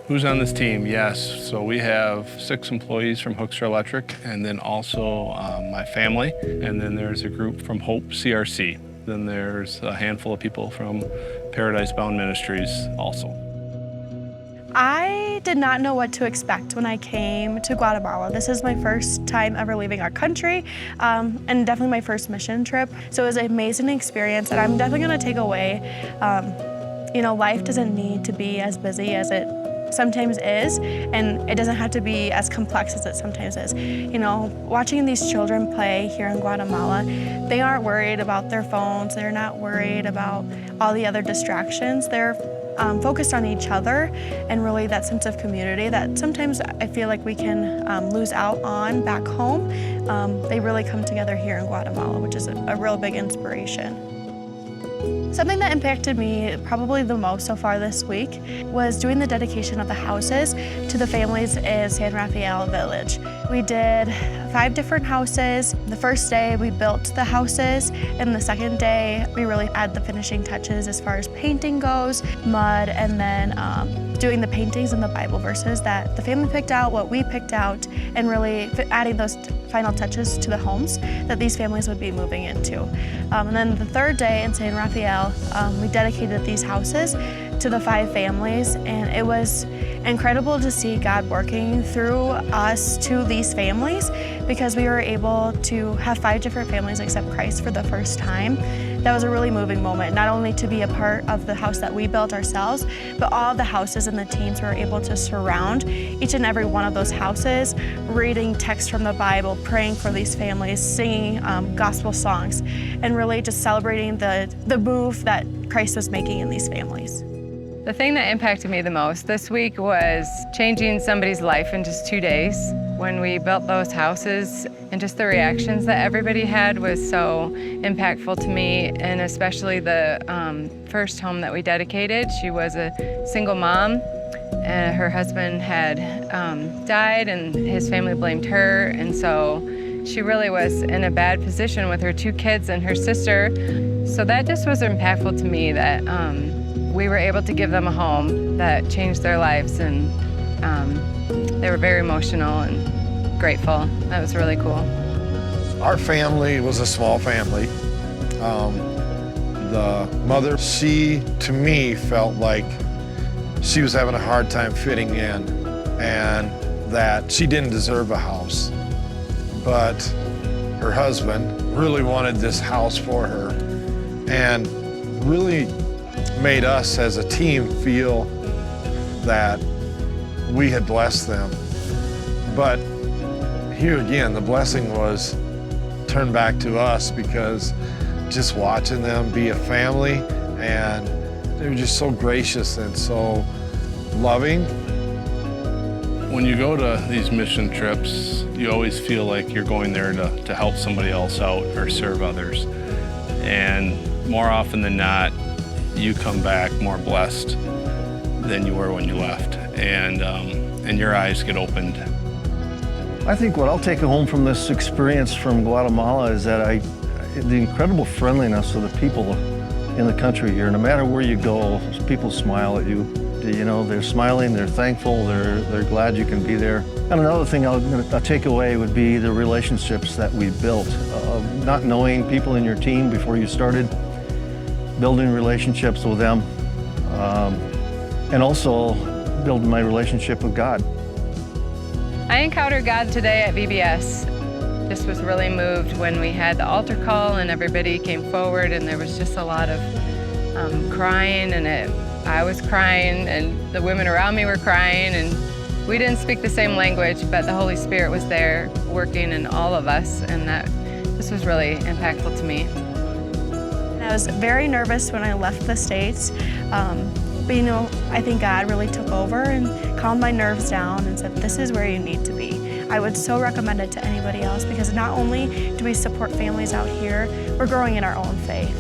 Who's on this team? Yes, so we have 6 employees from Hoekstra Electric, and then also my family, and then there's a group from Hope CRC. Then there's a handful of people from Paradise Bound Ministries also. I did not know what to expect when I came to Guatemala. This is my first time ever leaving our country, and definitely my first mission trip. So it was an amazing experience, and I'm definitely gonna take away, you know, life doesn't need to be as busy as it sometimes is, and it doesn't have to be as complex as it sometimes is. You know, watching these children play here in Guatemala, they aren't worried about their phones, they're not worried about all the other distractions. They're focused on each other and really that sense of community that sometimes I feel like we can lose out on back home. They really come together here in Guatemala, which is a real big inspiration. Something that impacted me probably the most so far this week was doing the dedication of the houses to the families in San Rafael Village. We did 5 different houses. The first day we built the houses, and the second day we really add the finishing touches as far as painting goes, mud, and then doing the paintings and the Bible verses that the family picked out, what we picked out, and really adding those final touches to the homes that these families would be moving into. And then the third day in San Rafael, we dedicated these houses to the 5 families, and it was incredible to see God working through us to these families because we were able to have 5 different families accept Christ for the first time. That was a really moving moment, not only to be a part of the house that we built ourselves, but all the houses and the teams were able to surround each and every one of those houses, reading text from the Bible, praying for these families, singing gospel songs, and really just celebrating the move that Christ was making in these families. The thing that impacted me the most this week was changing somebody's life in just 2 days. When we built those houses, and just the reactions that everybody had was so impactful to me, and especially the first home that we dedicated. She was a single mom, and her husband had died, and his family blamed her, and so she really was in a bad position with her 2 kids and her sister. So that just was impactful to me that we were able to give them a home that changed their lives, and they were very emotional and grateful. That was really cool. Our family was a small family. The mother, she, to me, felt like she was having a hard time fitting in and that she didn't deserve a house. But her husband really wanted this house for her and really made us as a team feel that we had blessed them. But here again, the blessing was turned back to us because just watching them be a family, and they were just so gracious and so loving. When you go to these mission trips, you always feel like you're going there to help somebody else out or serve others. And more often than not, you come back more blessed than you were when you left, and your eyes get opened. I think what I'll take home from this experience from Guatemala is that the incredible friendliness of the people in the country here. No matter where you go, people smile at you. You know, they're smiling, they're thankful, they're glad you can be there. And another thing I'll take away would be the relationships that we built. Not knowing people in your team before you started, building relationships with them, and also building my relationship with God. I encountered God today at VBS. Just was really moved when we had the altar call and everybody came forward, and there was just a lot of crying, and I was crying, and the women around me were crying, and we didn't speak the same language, but the Holy Spirit was there working in all of us, and this was really impactful to me. I was very nervous when I left the States, but you know, I think God really took over and calmed my nerves down and said, this is where you need to be. I would so recommend it to anybody else because not only do we support families out here, we're growing in our own faith.